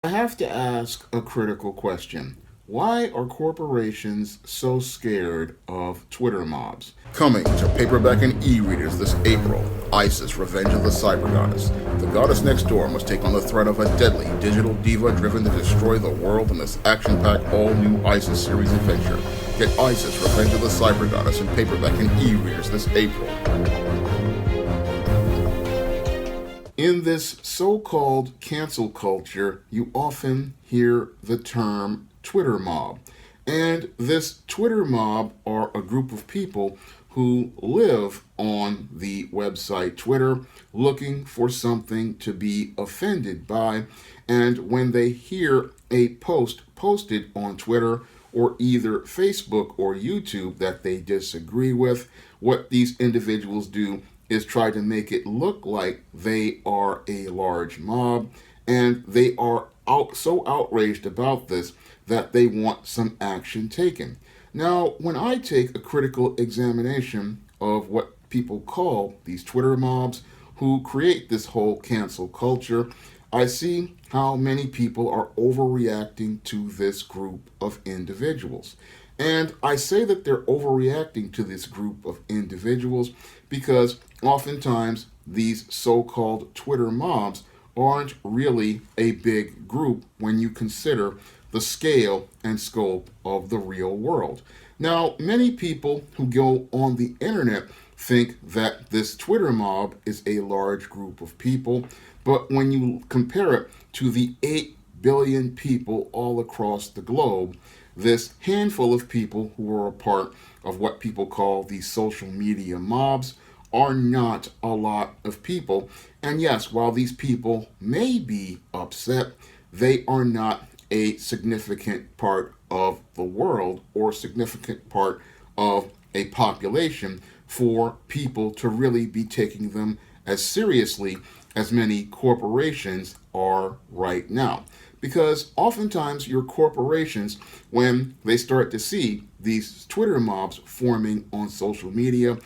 I have to ask a critical question. Why are corporations so scared of Twitter mobs? Coming to paperback and e-readers this April, Isis: Revenge of the Cyber Goddess. The goddess next door must take on the threat of a deadly digital diva driven to destroy the world in this action-packed all-new Isis series adventure. Get Isis: Revenge of the Cyber Goddess in paperback and e-readers this April. In this so-called cancel culture, you often hear the term Twitter mob. And this Twitter mob are a group of people who live on the website Twitter looking for something to be offended by. And when they hear a post posted on Twitter or either Facebook or YouTube that they disagree with, what these individuals do is try to make it look like they are a large mob, and they are so outraged about this that they want some action taken. Now, when I take a critical examination of what people call these Twitter mobs who create this whole cancel culture, I see how many people are overreacting to this group of individuals. And I say that they're overreacting to this group of individuals because oftentimes these so called Twitter mobs aren't really a big group when you consider the scale and scope of the real world. Now, many people who go on the internet think that this Twitter mob is a large group of people, but when you compare it to the 8 billion people all across the globe, this handful of people who are a part of what people call the social media mobs are not a lot of people. And yes, while these people may be upset, they are not a significant part of the world or significant part of a population for people to really be taking them as seriously as many corporations are right now. Because oftentimes your corporations, when they start to see these Twitter mobs forming on social media,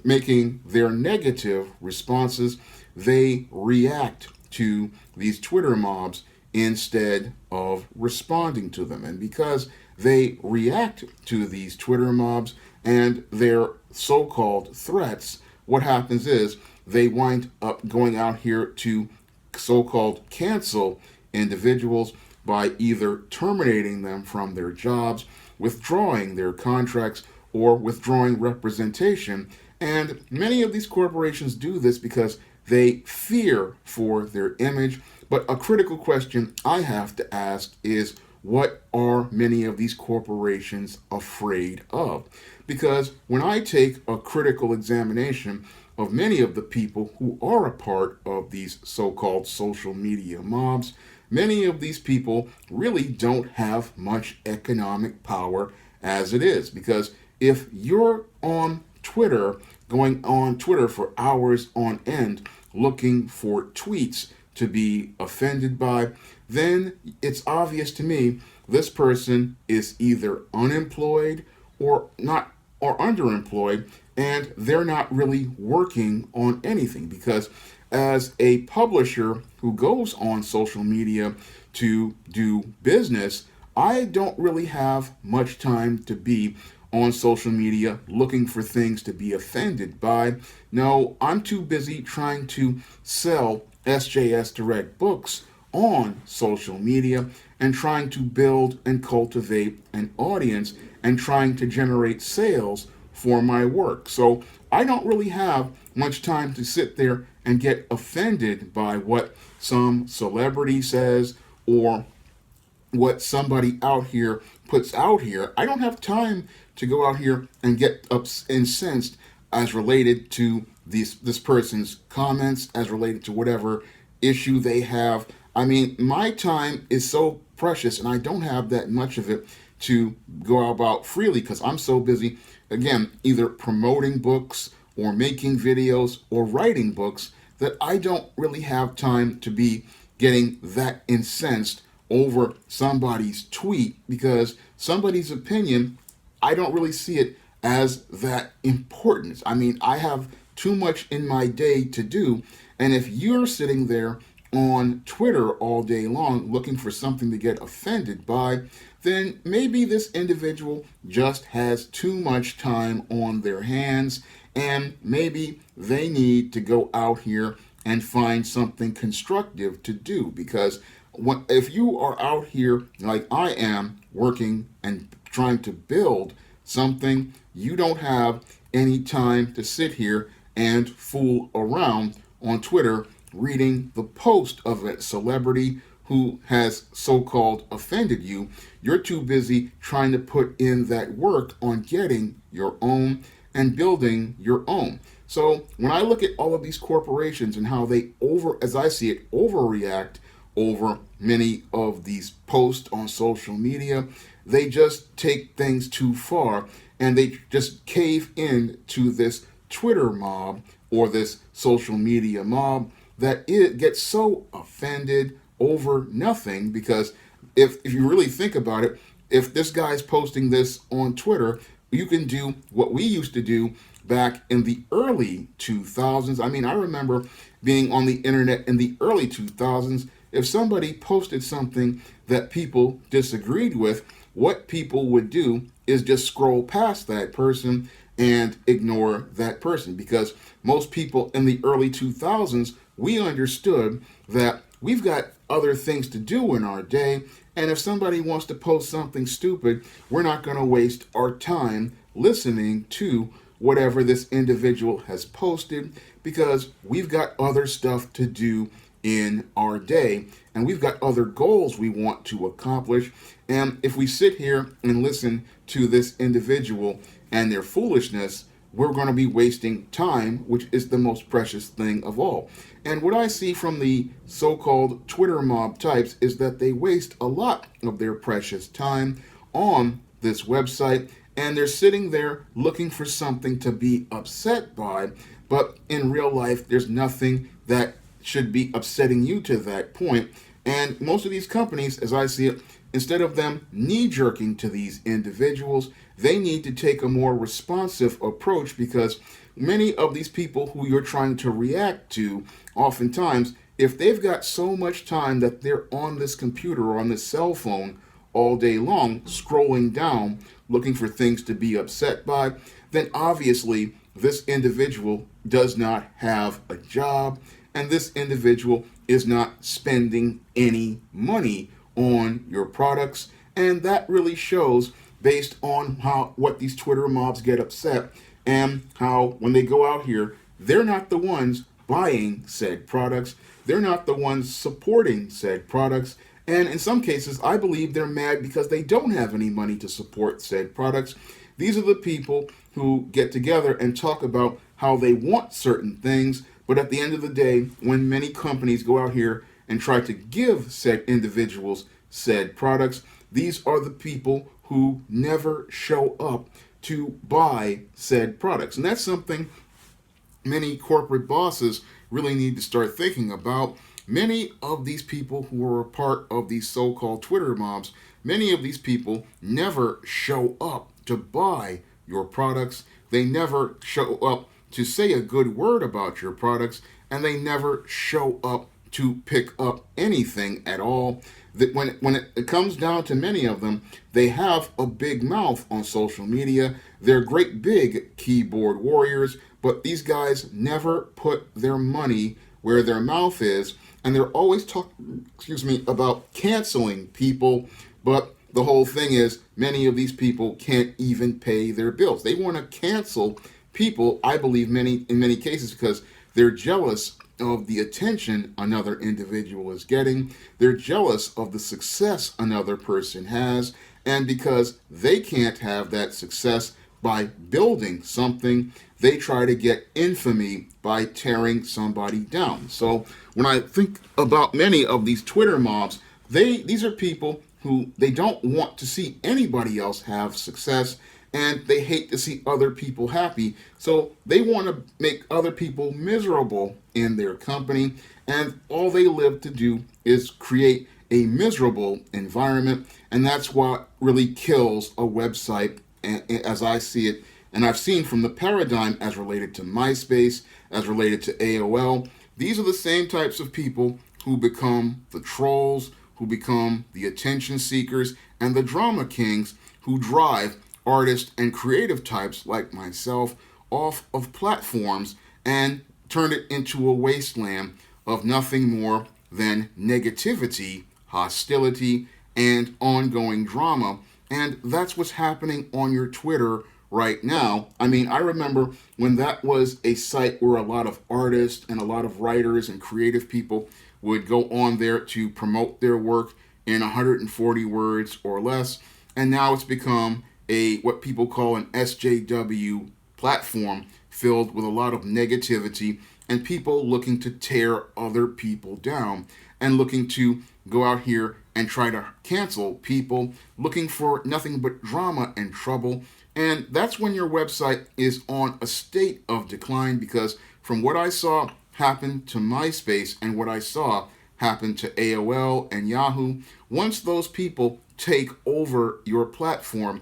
making their negative responses, they react to these Twitter mobs instead of responding to them. And because they react to these Twitter mobs and their so called threats, what happens is they wind up going out here to so called cancel individuals by either terminating them from their jobs, withdrawing their contracts, or withdrawing representation. And many of these corporations do this because they fear for their image. But a critical question I have to ask is, what are many of these corporations afraid of? Because when I take a critical examination of many of the people who are a part of these so called social media mobs, many of these people really don't have much economic power as it is. Because if you're on Twitter, going on Twitter for hours on end, looking for tweets to be offended by, then it's obvious to me this person is either unemployed or not or underemployed, and they're not really working on anything. Because as a publisher who goes on social media to do business, I don't really have much time to be on social media looking for things to be offended by. No, I'm too busy trying to sell SJS Direct books on social media and trying to build and cultivate an audience and trying to generate sales for my work. So I don't really have much time to sit there and get offended by what some celebrity says or what somebody out here puts out here. I don't have time to go out here and get incensed as related to this person's comments, as related to whatever issue they have. I mean, my time is so precious, and I don't have that much of it to go about freely because I'm so busy, again, either promoting books or making videos or writing books, that I don't really have time to be getting that incensed over somebody's tweet, because somebody's opinion, I don't really see it as that important. I mean, I have too much in my day to do, and if you're sitting there on Twitter all day long looking for something to get offended by, then maybe this individual just has too much time on their hands, and maybe they need to go out here and find something constructive to do. Because if you are out here like I am, working and trying to build something, you don't have any time to sit here and fool around on Twitter reading the post of a celebrity who has so-called offended you. You're too busy trying to put in that work on getting your own and building your own. So when I look at all of these corporations and how they as I see it, overreact over many of these posts on social media, they just take things too far and they just cave in to this Twitter mob or this social media mob that it gets so offended over nothing. Because if you really think about it, if this guy's posting this on Twitter, you can do what we used to do back in the early 2000s. I mean, I remember being on the internet in the early 2000s. If somebody posted something that people disagreed with, what people would do is just scroll past that person and ignore that person. Because most people in the early 2000s, we understood that we've got other things to do in our day, and if somebody wants to post something stupid, we're not going to waste our time listening to whatever this individual has posted, because we've got other stuff to do in our day and we've got other goals we want to accomplish. And if we sit here and listen to this individual and their foolishness, we're going to be wasting time, which is the most precious thing of all. And what I see from the so-called Twitter mob types is that they waste a lot of their precious time on this website, and they're sitting there looking for something to be upset by, but in real life, there's nothing that should be upsetting you to that point. And most of these companies, as I see it, instead of them knee-jerking to these individuals, they need to take a more responsive approach, because many of these people who you're trying to react to, oftentimes, if they've got so much time that they're on this computer or on this cell phone all day long, scrolling down, looking for things to be upset by, then obviously this individual does not have a job, and this individual is not spending any money on your products. And that really shows based on what these Twitter mobs get upset, and how when they go out here, they're not the ones buying said products. They're not the ones supporting said products. And in some cases, I believe they're mad because they don't have any money to support said products. These are the people who get together and talk about how they want certain things, but at the end of the day, when many companies go out here and try to give said individuals said products, these are the people who never show up to buy said products. And that's something many corporate bosses really need to start thinking about. Many of these people who are a part of these so-called Twitter mobs, many of these people never show up to buy your products. They never show up to say a good word about your products, and they never show up to pick up anything at all. That when it comes down to many of them, they have a big mouth on social media. They're great big keyboard warriors, but these guys never put their money where their mouth is, and they're always talking, about canceling people. But the whole thing is, many of these people can't even pay their bills. They want to cancel people, I believe, in many cases, because they're jealous of the attention another individual is getting. They're jealous of the success another person has, and because they can't have that success by building something, they try to get infamy by tearing somebody down. So when I think about many of these Twitter mobs, these are people who they don't want to see anybody else have success, and they hate to see other people happy. So they want to make other people miserable in their company, and all they live to do is create a miserable environment. And that's what really kills a website, as I see it. And I've seen from the paradigm as related to MySpace, as related to AOL. These are the same types of people who become the trolls, who become the attention seekers, and the drama kings who drive artists and creative types like myself off of platforms and turn it into a wasteland of nothing more than negativity, hostility, and ongoing drama. And that's what's happening on your Twitter right now. I mean, I remember when that was a site where a lot of artists and a lot of writers and creative people would go on there to promote their work in 140 words or less. And now it's become a what people call an SJW platform filled with a lot of negativity and people looking to tear other people down and looking to go out here and try to cancel people, looking for nothing but drama and trouble. And that's when your website is on a state of decline, because from what I saw happen to MySpace and what I saw happen to AOL and Yahoo, once those people take over your platform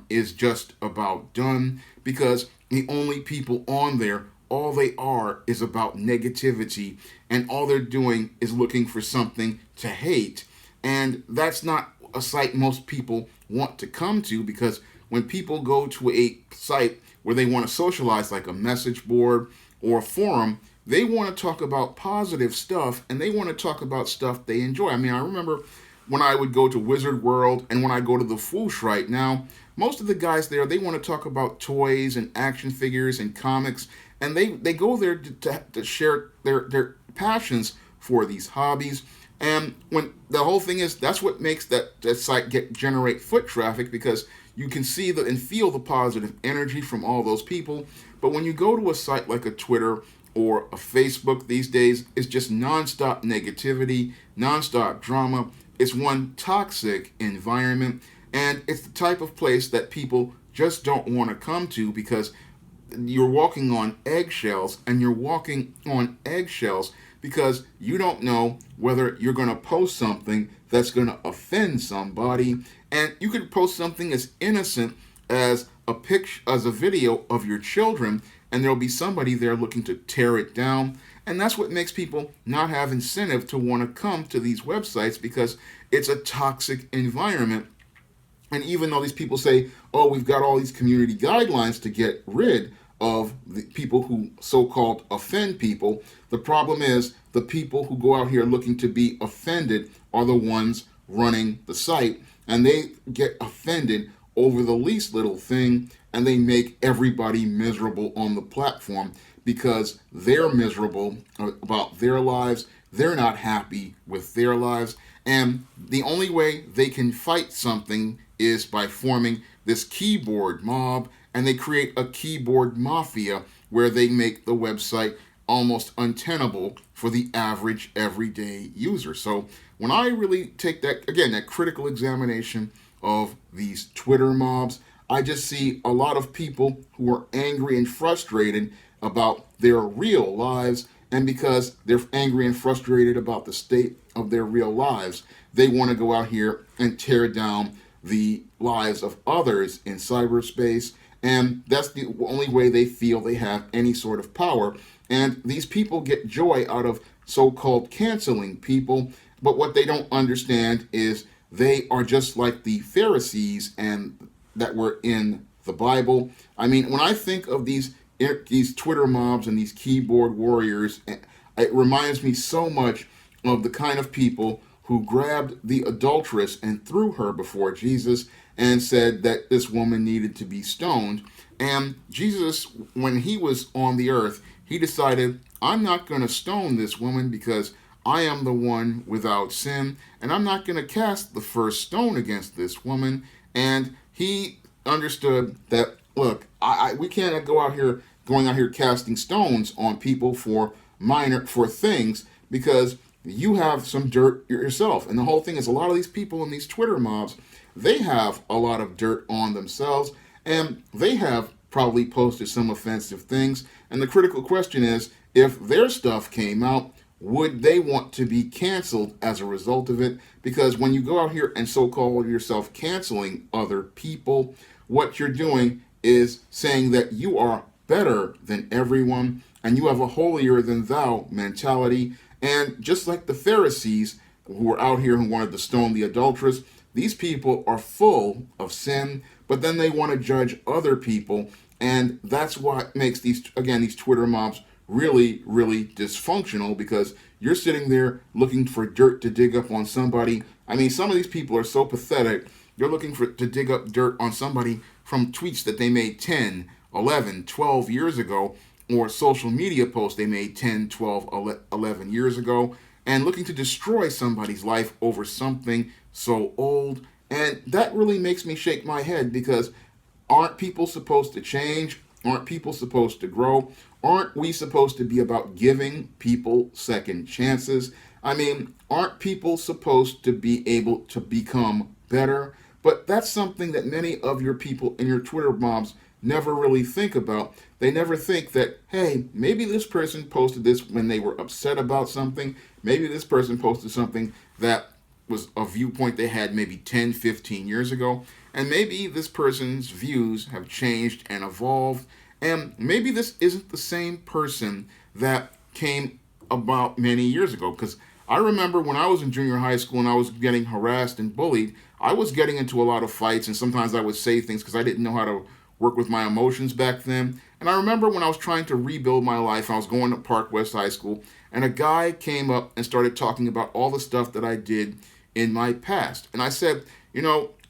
is just about done, because the only people on there, all they are is about negativity, and all they're doing is looking for something to hate. And that's not a site most people want to come to, because when people go to a site where they want to socialize, like a message board or a forum, they want to talk about positive stuff, and they want to talk about stuff they enjoy. I mean, I remember when I would go to Wizard World and when I go to the Foosh right now, most of the guys there, they want to talk about toys and action figures and comics, and they go there to share their passions for these hobbies. And when the whole thing is, that's what makes that site generate foot traffic, because you can see and feel the positive energy from all those people. But when you go to a site like a Twitter or a Facebook these days, it's just nonstop negativity, nonstop drama. It's one toxic environment, and it's the type of place that people just don't want to come to, because you're walking on eggshells, and you're walking on eggshells because you don't know whether you're going to post something that's going to offend somebody. And you could post something as innocent as a picture, as a video of your children, and there'll be somebody there looking to tear it down. And that's what makes people not have incentive to want to come to these websites, because it's a toxic environment. And even though these people say, oh, we've got all these community guidelines to get rid of the people who so-called offend people, the problem is the people who go out here looking to be offended are the ones running the site, and they get offended over the least little thing, and they make everybody miserable on the platform because they're miserable about their lives. They're not happy with their lives. And the only way they can fight something is by forming this keyboard mob, and they create a keyboard mafia where they make the website almost untenable for the average everyday user. So when I really take that critical examination of these Twitter mobs, I just see a lot of people who are angry and frustrated about their real lives, and because they're angry and frustrated about the state of their real lives, they want to go out here and tear down the lives of others in cyberspace, and that's the only way they feel they have any sort of power. And these people get joy out of so-called canceling people, but what they don't understand is they are just like the Pharisees and that were in the Bible. I mean, when I think of these Twitter mobs and these keyboard warriors, it reminds me so much of the kind of people who grabbed the adulteress and threw her before Jesus and said that this woman needed to be stoned. And Jesus, when he was on the earth, he decided, I'm not going to stone this woman because I am the one without sin, and I'm not going to cast the first stone against this woman. And he understood that, look, we can't going out here casting stones on people for things, because you have some dirt yourself. And the whole thing is, a lot of these people in these Twitter mobs, they have a lot of dirt on themselves, and they have probably posted some offensive things. And the critical question is, if their stuff came out, would they want to be canceled as a result of it? Because when you go out here and so-call yourself canceling other people, what you're doing is saying that you are better than everyone, and you have a holier than thou mentality, And just like the Pharisees who were out here who wanted to stone the adulteress, these people are full of sin, but then they want to judge other people. And that's what makes these Twitter mobs really, really dysfunctional, because you're sitting there looking for dirt to dig up on somebody. I mean, some of these people are so pathetic. They're looking to dig up dirt on somebody from tweets that they made 10, 11, 12 years ago, or social media posts they made 10, 12, 11 years ago, and looking to destroy somebody's life over something so old. And that really makes me shake my head, because aren't people supposed to change? Aren't people supposed to grow? Aren't we supposed to be about giving people second chances? I mean, aren't people supposed to be able to become better? But that's something that many of your people in your Twitter mobs never really think about. They never think that, hey, maybe this person posted this when they were upset about something. Maybe this person posted something that was a viewpoint they had maybe 10, 15 years ago. And maybe this person's views have changed and evolved. And maybe this isn't the same person that came about many years ago. Because I remember when I was in junior high school and I was getting harassed and bullied, I was getting into a lot of fights, and sometimes I would say things because I didn't know how to work with my emotions back then. And I remember when I was trying to rebuild my life, I was going to Park West High School, and a guy came up and started talking about all the stuff that I did in my past. And I said,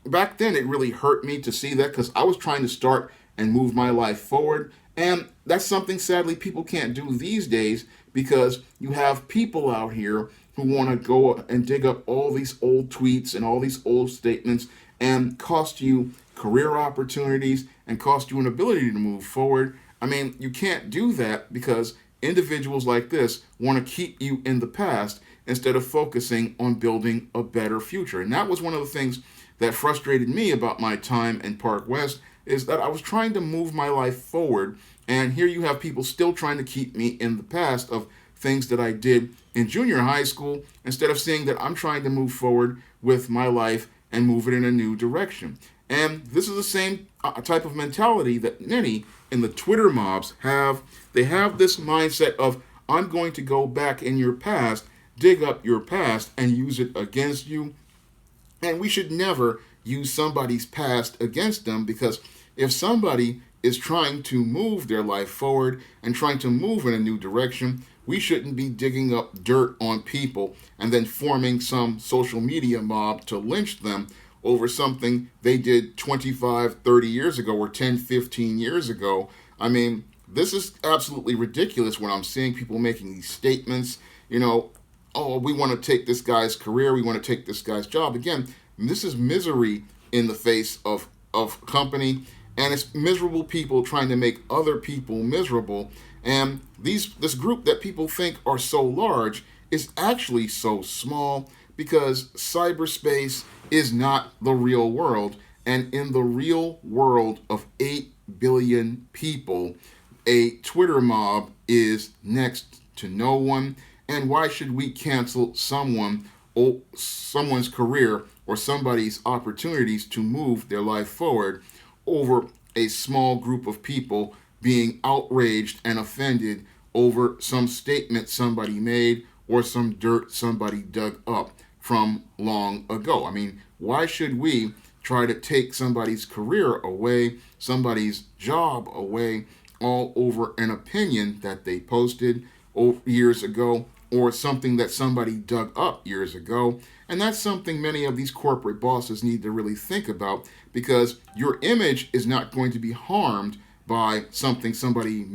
back then it really hurt me to see that, because I was trying to start and move my life forward. And that's something sadly people can't do these days, because you have people out here who want to go and dig up all these old tweets and all these old statements and cost you career opportunities and cost you an ability to move forward. I mean, you can't do that, because individuals like this want to keep you in the past instead of focusing on building a better future. And that was one of the things that frustrated me about my time in Park West, is that I was trying to move my life forward, and here you have people still trying to keep me in the past of things that I did in junior high school, instead of seeing that I'm trying to move forward with my life and move it in a new direction. And this is the same type of mentality that many in the Twitter mobs have. They have this mindset of, I'm going to go back in your past, dig up your past, and use it against you. And we should never use somebody's past against them, because if somebody is trying to move their life forward and trying to move in a new direction, we shouldn't be digging up dirt on people and then forming some social media mob to lynch them over something they did 25, 30 years ago or 10, 15 years ago. I mean, this is absolutely ridiculous when I'm seeing people making these statements, oh, we want to take this guy's career, we want to take this guy's job. Again, this is misery in the face of company, and it's miserable people trying to make other people miserable. And this group that people think are so large is actually so small, because cyberspace is not the real world. And in the real world of 8 billion people, a Twitter mob is next to no one. And why should we cancel someone's career or somebody's opportunities to move their life forward over a small group of people being outraged and offended over some statement somebody made or some dirt somebody dug up from long ago? I mean, why should we try to take somebody's career away, somebody's job away, all over an opinion that they posted years ago, or something that somebody dug up years ago? And that's something many of these corporate bosses need to really think about, because your image is not going to be harmed by something somebody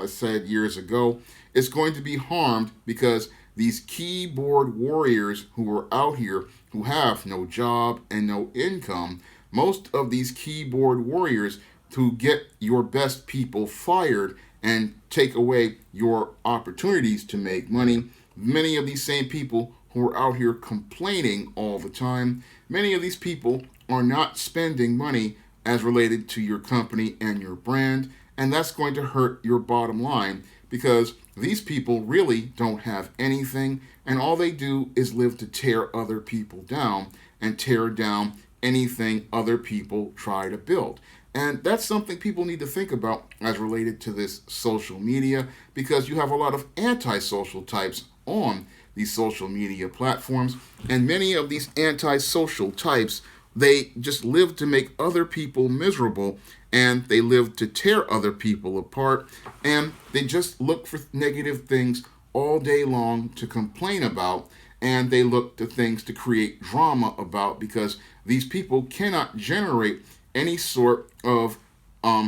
said years ago. It's going to be harmed because these keyboard warriors who are out here who have no job and no income, most of these keyboard warriors to get your best people fired and take away your opportunities to make money. Many of these same people who are out here complaining all the time, many of these people are not spending money as related to your company and your brand, and that's going to hurt your bottom line, because these people really don't have anything, and all they do is live to tear other people down and tear down anything other people try to build. And that's something people need to think about as related to this social media, because you have a lot of antisocial types on these social media platforms. And many of these antisocial types, they just live to make other people miserable, and they live to tear other people apart, and they just look for negative things all day long to complain about, and they look to things to create drama about, because these people cannot generate any sort of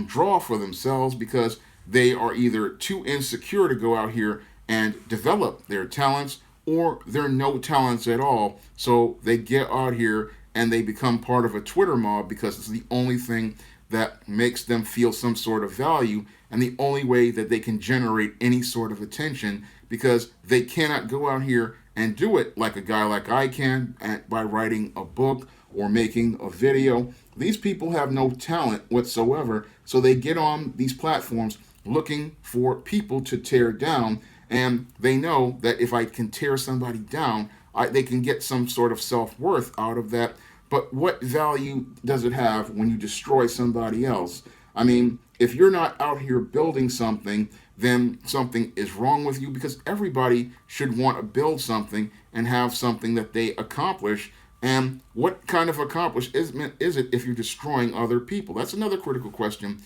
draw for themselves, because they are either too insecure to go out here and develop their talents, or they're no talents at all. So they get out here and they become part of a Twitter mob because it's the only thing that makes them feel some sort of value, and the only way that they can generate any sort of attention, because they cannot go out here and do it like a guy like I can by writing a book or making a video. These people have no talent whatsoever, so they get on these platforms looking for people to tear down, and they know that if I can tear somebody down, they can get some sort of self-worth out of that. But what value does it have when you destroy somebody else? I mean, if you're not out here building something, then something is wrong with you, because everybody should want to build something and have something that they accomplish. And what kind of accomplishment is it if you're destroying other people? That's another critical question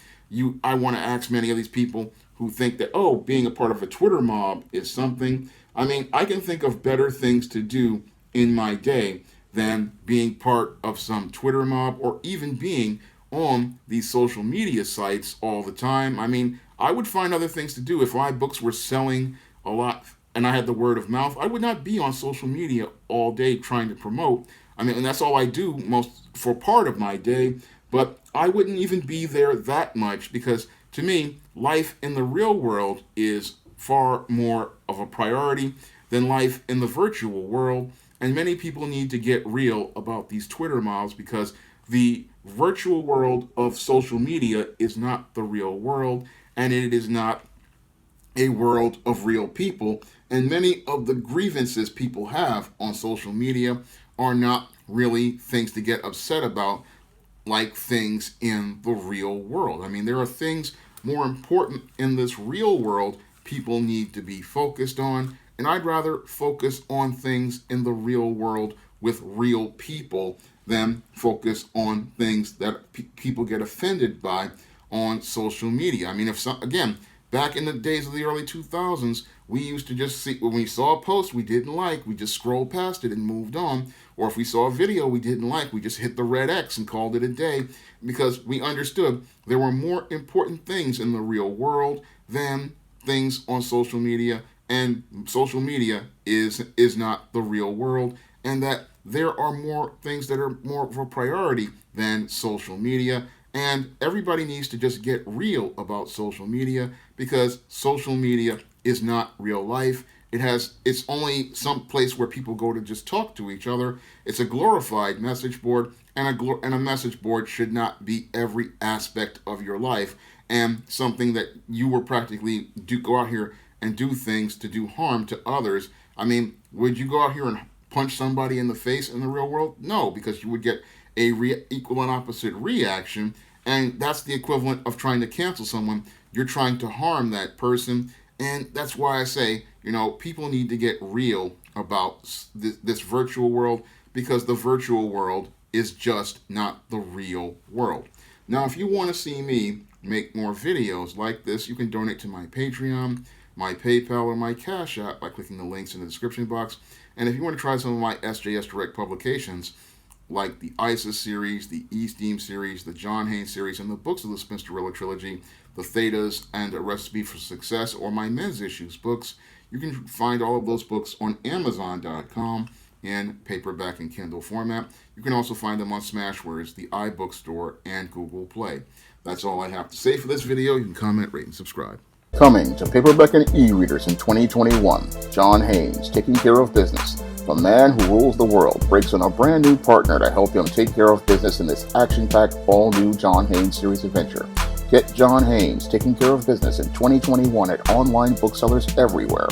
I want to ask many of these people who think that, oh, being a part of a Twitter mob is something. I mean, I can think of better things to do in my day than being part of some Twitter mob, or even being on these social media sites all the time. I mean, I would find other things to do. If my books were selling a lot and I had the word of mouth, I would not be on social media all day trying to promote. I mean, and that's all I do most for part of my day, but I wouldn't even be there that much, because to me, life in the real world is far more of a priority than life in the virtual world. And many people need to get real about these Twitter mobs, because the virtual world of social media is not the real world, and it is not a world of real people. And many of the grievances people have on social media are not really things to get upset about, like things in the real world. I mean, there are things more important in this real world people need to be focused on. And I'd rather focus on things in the real world with real people than focus on things that people get offended by on social media. I mean, again, back in the days of the early 2000s, we used to just see, when we saw a post we didn't like, we just scrolled past it and moved on. Or if we saw a video we didn't like, we just hit the red X and called it a day, because we understood there were more important things in the real world than things on social media. And social media is not the real world, and that there are more things that are more of a priority than social media. And everybody needs to just get real about social media, because social media is not real life. It's only some place where people go to just talk to each other. It's a glorified message board, and a message board should not be every aspect of your life, and something that you were practically go out here and do things to do harm to others. I mean, would you go out here and punch somebody in the face in the real world? No, because you would get a equal and opposite reaction, and that's the equivalent of trying to cancel someone. You're trying to harm that person, and that's why I say, people need to get real about this virtual world, because the virtual world is just not the real world. Now, if you want to see me make more videos like this, you can donate to my Patreon, my PayPal, or my Cash App by clicking the links in the description box. And if you want to try some of my SJS Direct publications, like the ISIS series, the E-Steam series, the John Haynes series, and the books of the Spinsterella trilogy, the Thetas, and A Recipe for Success, or my men's issues books, you can find all of those books on Amazon.com in paperback and Kindle format. You can also find them on Smashwords, the iBookstore, and Google Play. That's all I have to say for this video. You can comment, rate, and subscribe. Coming to paperback and e-readers in 2021, John Haynes, Taking Care of Business. The man who rules the world breaks on a brand new partner to help him take care of business in this action-packed, all-new John Haynes series adventure. Get John Haynes, Taking Care of Business in 2021 at online booksellers everywhere.